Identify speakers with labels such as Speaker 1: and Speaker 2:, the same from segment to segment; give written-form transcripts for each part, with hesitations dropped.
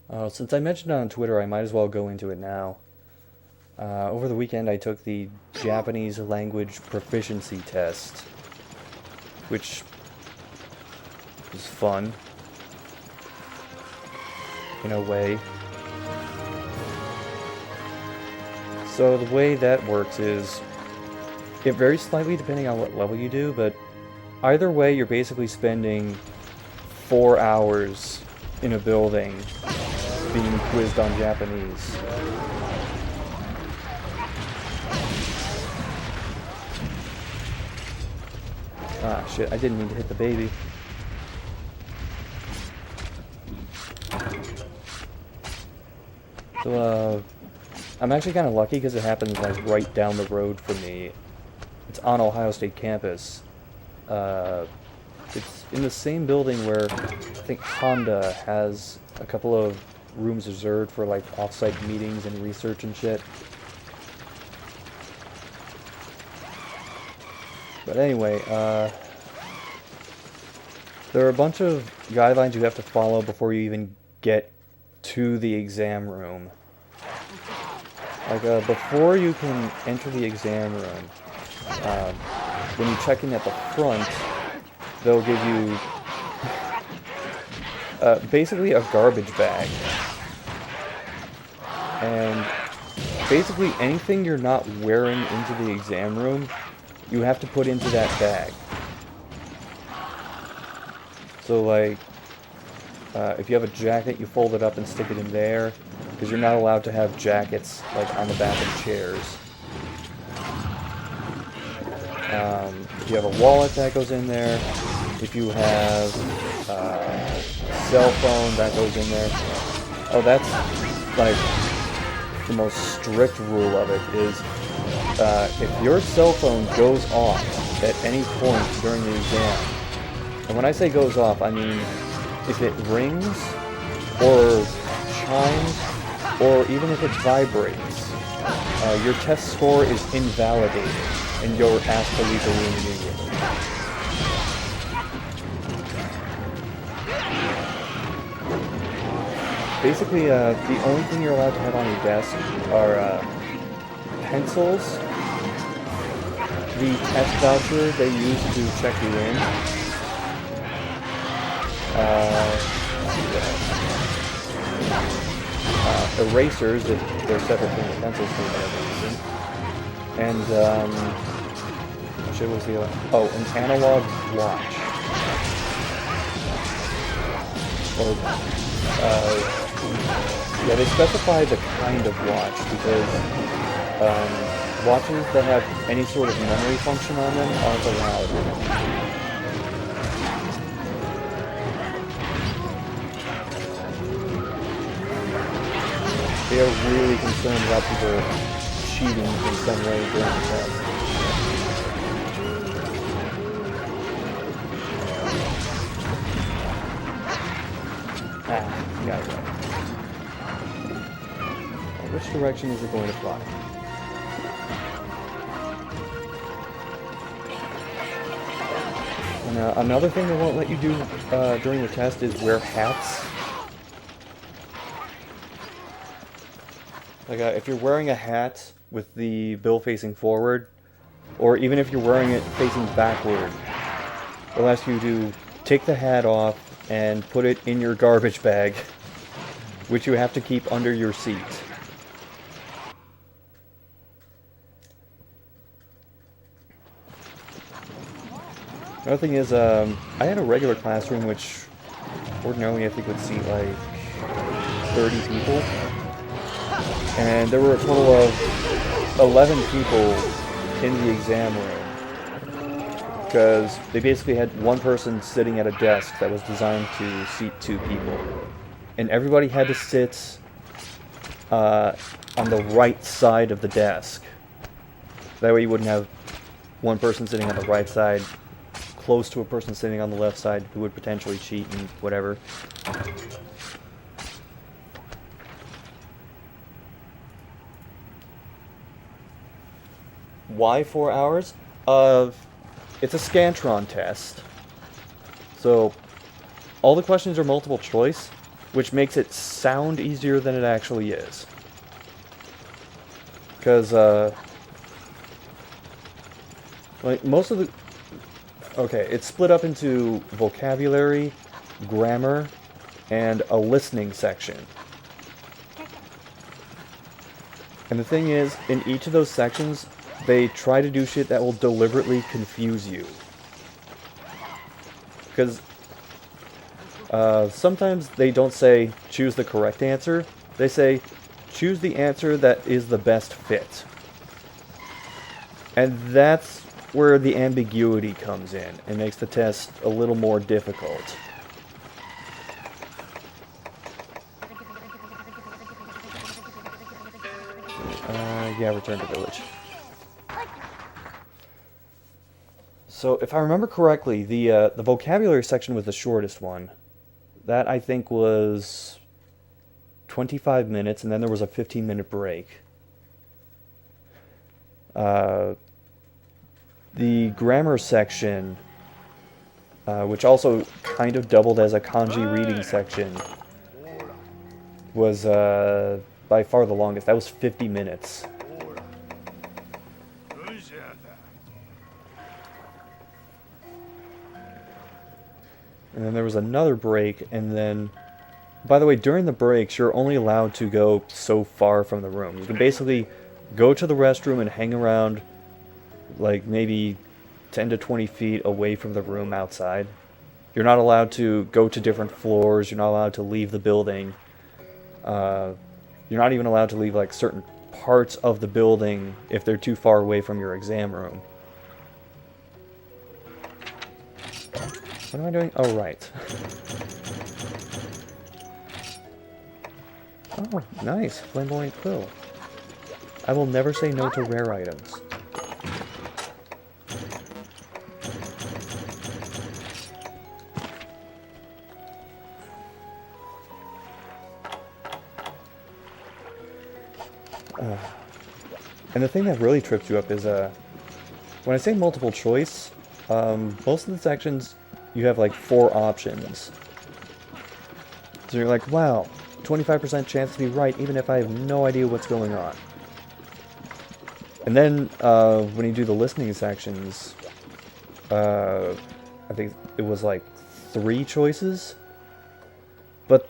Speaker 1: Oh, since I mentioned it on Twitter, I might as well go into it now. Over the weekend, I took the Japanese Language Proficiency Test, which was fun, in a way. So the way that works is, it varies slightly depending on what level you do, but either way, you're basically spending 4 hours in a building being quizzed on Japanese. Ah, shit, I didn't mean to hit the baby. So, I'm actually kind of lucky because it happens, like, right down the road from me. It's on Ohio State campus. It's in the same building where I think Honda has a couple of rooms reserved for, like, off-site meetings and research and shit. But anyway, there are a bunch of guidelines you have to follow before you even get to the exam room. Like, before you can enter the exam room, when you check in at the front, they'll give you basically a garbage bag. And basically anything you're not wearing into the exam room, you have to put into that bag. So, like, if you have a jacket, you fold it up and stick it in there, because you're not allowed to have jackets, like, on the back of chairs. If you have a wallet, that goes in there. If you have a cell phone, that goes in there. Oh, that's, like, the most strict rule of it is, if your cell phone goes off at any point during the exam, and when I say goes off, I mean if it rings, or chimes, or even if it vibrates, your test score is invalidated, and you're asked to leave the room immediately. Basically, the only thing you're allowed to have on your desk are pencils, the test voucher they use to check you in, erasers if they're separate from the pencils for whatever reason, and shit was the other? Oh, an analog watch. Or yeah, they specify the kind of watch because watches that have any sort of memory function on them aren't allowed. They are really concerned about people cheating in some way during the test. Got it. Which direction is it going to fly? And another thing they won't let you do during the test is wear hats. Like, if you're wearing a hat with the bill facing forward, or even if you're wearing it facing backward, they'll ask you to take the hat off and put it in your garbage bag, which you have to keep under your seat. Another thing is, I had a regular classroom which ordinarily I think would seat like 30 people. And there were a total of 11 people in the exam room. Because they basically had one person sitting at a desk that was designed to seat 2 people. And everybody had to sit on the right side of the desk. That way you wouldn't have one person sitting on the right side close to a person sitting on the left side who would potentially cheat and whatever. Why 4 hours? It's a Scantron test. So, all the questions are multiple choice, which makes it sound easier than it actually is. Because, like, most of the... Okay, it's split up into vocabulary, grammar, and a listening section. And the thing is, in each of those sections, they try to do shit that will deliberately confuse you. Because sometimes they don't say, choose the correct answer. They say, choose the answer that is the best fit. And that's where the ambiguity comes in and makes the test a little more difficult. Yeah, return to village. So, if I remember correctly, the vocabulary section was the shortest one. That, I think, was 25 minutes, and then there was a 15-minute break. The grammar section, which also kind of doubled as a kanji reading section, was by far the longest. That was 50 minutes. And then there was another break, and then... By the way, during the breaks, you're only allowed to go so far from the room. You can basically go to the restroom and hang around, like, maybe 10 to 20 feet away from the room outside. You're not allowed to go to different floors. You're not allowed to leave the building. You're not even allowed to leave, like, certain parts of the building if they're too far away from your exam room. What am I doing? Oh, right. Oh, nice. Flamboyant quill. I will never say no to rare items. And the thing that really trips you up is, when I say multiple choice, most of the sections, you have like 4 options. So you're like, wow, 25% chance to be right, even if I have no idea what's going on. And then, when you do the listening sections, I think it was like 3 choices. But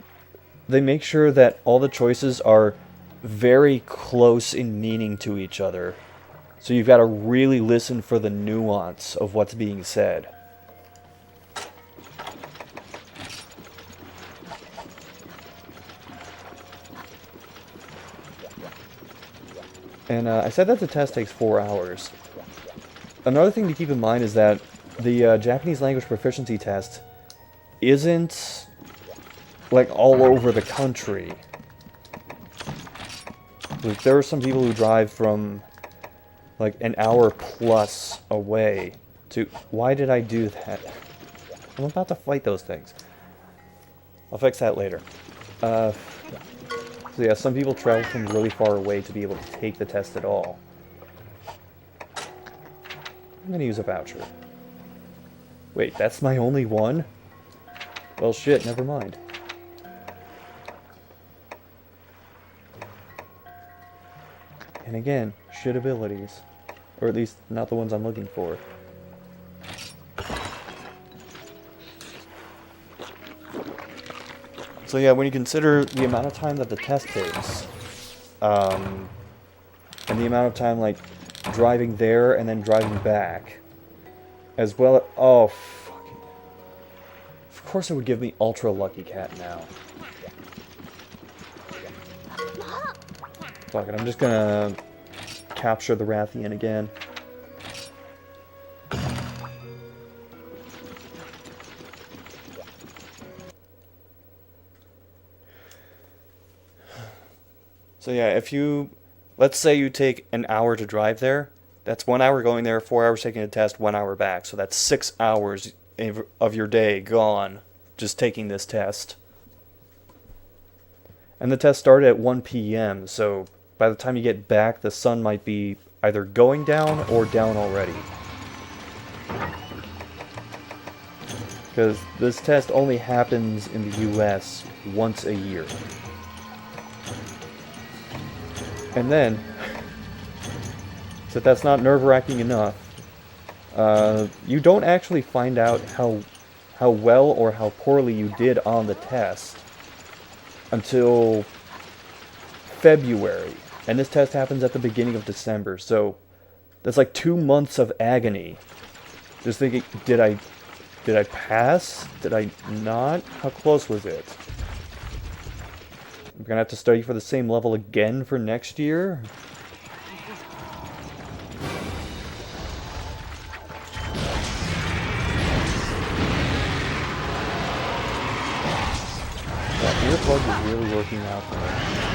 Speaker 1: they make sure that all the choices are very close in meaning to each other. So you've got to really listen for the nuance of what's being said. And I said that the test takes 4 hours. Another thing to keep in mind is that the Japanese Language Proficiency Test isn't like all over the country. Like, there are some people who drive from like an hour plus away to... Why did I do that? I'm about to fight those things. I'll fix that later. So yeah, some people travel from really far away to be able to take the test at all. I'm gonna use a voucher. Wait, that's my only one? Well, shit, never mind. And again, shit abilities. Or at least, not the ones I'm looking for. So yeah, when you consider the amount of time that the test takes, and the amount of time, like, driving there and then driving back, as well as... Oh, fucking... Of course it would give me Ultra Lucky Cat now. Fuck it, I'm just gonna capture the Rathian again. So yeah, if you... Let's say you take an hour to drive there. That's 1 hour going there, 4 hours taking a test, 1 hour back. So that's 6 hours of your day gone just taking this test. And the test started at 1 p.m., so by the time you get back, the sun might be either going down or down already. Because this test only happens in the US once a year. And then, so that's not nerve-wracking enough, you don't actually find out how well or how poorly you did on the test until February. And this test happens at the beginning of December, so that's like 2 months of agony. Just thinking, did I pass? Did I not? How close was it? I'm gonna have to study for the same level again for next year? That earplug is really working out for me.